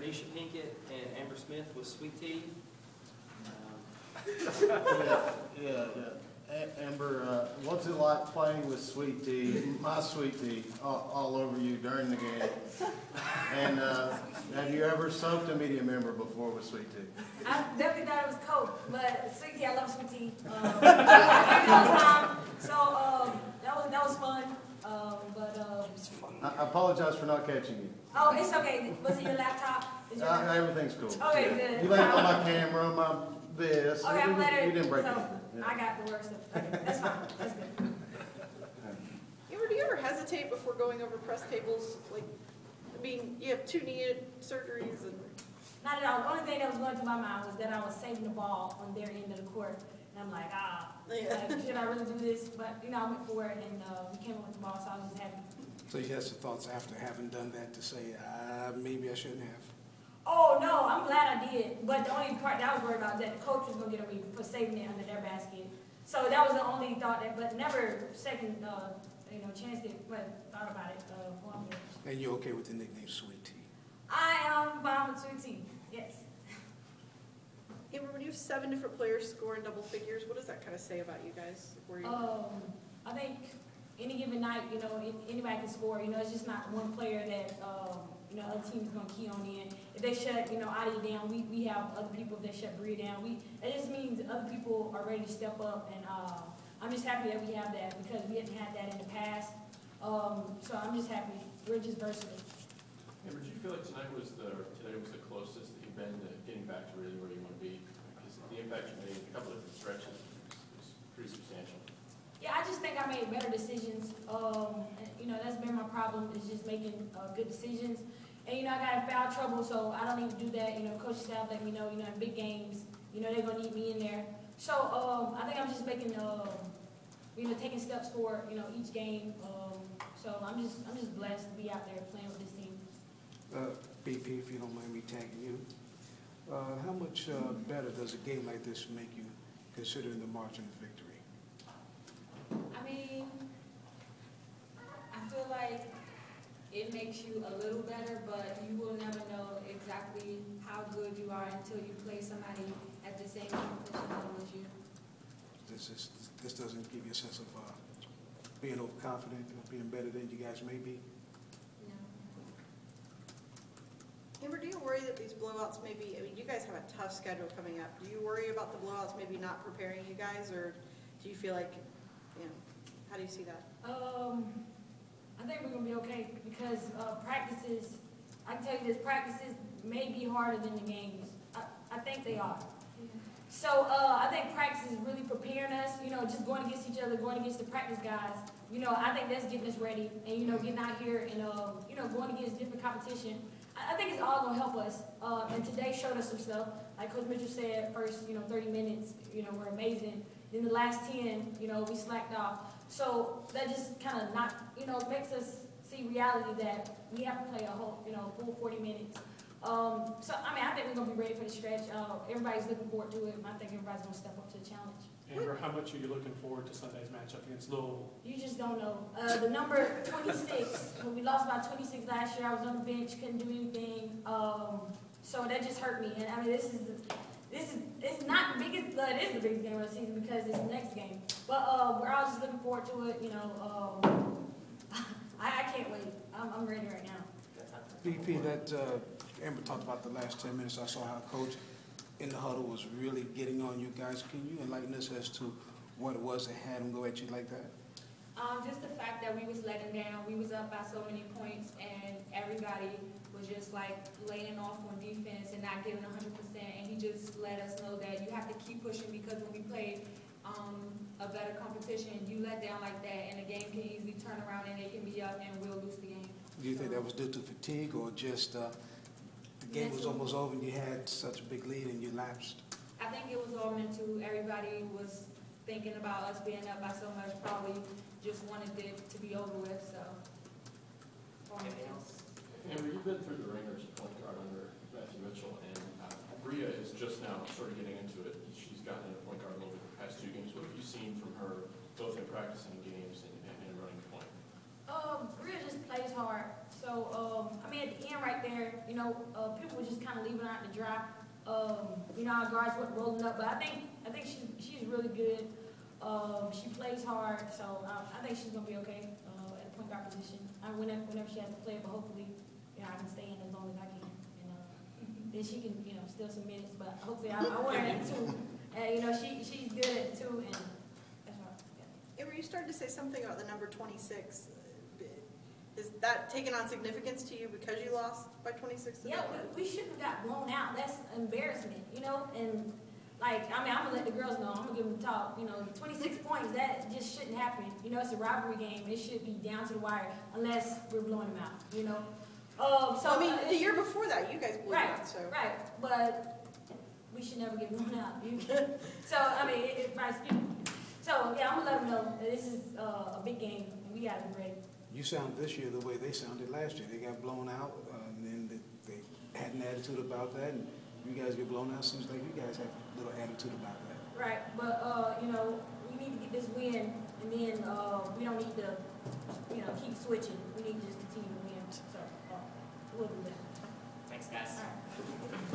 Bernisha Pinkett and Amber Smith with Sweet Tea. Yeah. Amber, what's it like playing with Sweet Tea, my Sweet Tea, all over you during the game? And have you ever soaked a media member before with Sweet Tea? I definitely thought it was Coke, but Sweet Tea, I love Sweet Tea. So that was fun. I apologize for not catching you. Oh, it's okay. Was it your laptop? Everything's cool. Okay, good. You landed on my camera, my this. Okay, I'm glad you didn't break so anything. Yeah. I got the worst of it. Okay, that's fine. That's good. Amber, do you ever hesitate before going over press tables? Like, I mean, you have 2 knee surgeries and... Not at all. The only thing that was going through my mind was that I was saving the ball on their end of the court. And I'm like, like, should I really do this? But, you know, I went for it, and we came up with the ball, so I was just happy. So you had some thoughts after having done that to say, maybe I shouldn't have? Oh, no, I'm glad I did. But the only part that I was worried about is that the coach was going to get on me for saving it under their basket. So that was the only thought, but never second, chanced it, but thought about it. And you're okay with the nickname Sweet Tea? I am fine with Sweet Tea, yes. Amber, when you have 7 different players score in double figures, what does that kind of say about you guys? I think any given night, anybody can score. It's just not one player that, other teams going to key on in. If they shut, Adi down, we have other people. If they shut Bria down, it just means other people are ready to step up. And I'm just happy that we have that because we hadn't had that in the past. So I'm just happy. We're just versatile. Amber, do you feel like today was the closest that you've been to getting back to really where you want to be? Because the impact you made in a couple of different stretches is pretty substantial. Yeah, I just think I made better decisions. That's been my problem, is just making good decisions. And, I got in foul trouble, so I don't need to do that. Coach staff let me know, in big games, they're going to need me in there. So I think I'm just making, taking steps forward, each game. So I'm just blessed to be out there playing with this team. BP, if you don't mind me tagging you, how much better does a game like this make you considering the margin of victory? I mean, I feel like it makes you a little better, but you will never know exactly how good you are until you play somebody at the same competition level as you. This doesn't give you a sense of being overconfident or being better than you guys may be? No. Amber, do you worry that these blowouts you guys have a tough schedule coming up. Do you worry about the blowouts maybe not preparing you guys, or do you feel like, how do you see that? I think we're going to be okay because practices, I can tell you this, practices may be harder than the games. I think they are. So I think practice is really preparing us, just going against each other, going against the practice guys. I think that's getting us ready and, getting out here and, going against different competition. I think it's all going to help us. And today showed us some stuff. Like Coach Mitchell said, first, 30 minutes, were amazing. Then the last 10, we slacked off. So that just kind of makes us see reality that we have to play a whole, full 40 minutes. I think we're going to be ready for the stretch. Everybody's looking forward to it. I think everybody's going to step up to the challenge. Amber, how much are you looking forward to Sunday's matchup against Louisville? You just don't know. The number 26, when we lost by 26 last year, I was on the bench, couldn't do anything. So that just hurt me. And it's not the biggest, it is the biggest game of the season because it's the next game. But we're all just looking forward to it. I can't wait. I'm ready right now. VP, Amber talked about the last 10 minutes. I saw how Coach in the huddle was really getting on you guys. Can you enlighten us as to what it was that had him go at you like that? Just the fact that we was letting down. We was up by so many points, and everybody was just like laying off on defense and not giving 100%. And he just let us know that you have to keep pushing because when we play a better competition, you let down like that, and the game can easily turn around and they can be up and we'll lose the game. Do you think that was due to fatigue or just the game was almost over and you had such a big lead and you lapsed? I think it was all mental. Everybody was thinking about us being up by so much, probably just wanted it to be over with, so. Amber, you've been through the ringers at point guard under Matthew Mitchell, and Bria is just now sort of getting into it. She's gotten into point guard a little bit the past 2 games. What have you seen from her, both in practice and games and running the point? Bria just plays hard. So, at the the end right there, you know, people were just kind of leaving her out to dry. You know, our guards weren't rolling up, but I think she's really good. She plays hard, so I think she's gonna be okay at the point guard position. Whenever she has to play, but hopefully, you know, I can stay in as long as I can, and then she can, you know, steal some minutes. But hopefully, I want her at 2. You know, she's good at 2, and that's right. Yeah. Amber, you started to say something about the number 26. Is that taken on significance to you because you lost by 26 to Yeah, we shouldn't have got blown out. That's embarrassment, you know? And, like, I mean, I'm going to let the girls know. I'm going to give them the talk. You know, 26 points, that just shouldn't happen. You know, it's a rivalry game. It should be down to the wire unless we're blowing them out, you know? So, I mean, the year before that, you guys blew them out, so. Right, but we should never get blown out. So, I mean, so, yeah, I'm going to let them know that this is a big game, and we got to be ready. You sound this year the way they sounded last year. They got blown out, and then they had an attitude about that, and you guys get blown out. Seems like you guys have a little attitude about that. Right, but, you know, we need to get this win, and then we don't need to, you know, keep switching. We need to just continue to win. So, we'll do that. Thanks, guys. All right.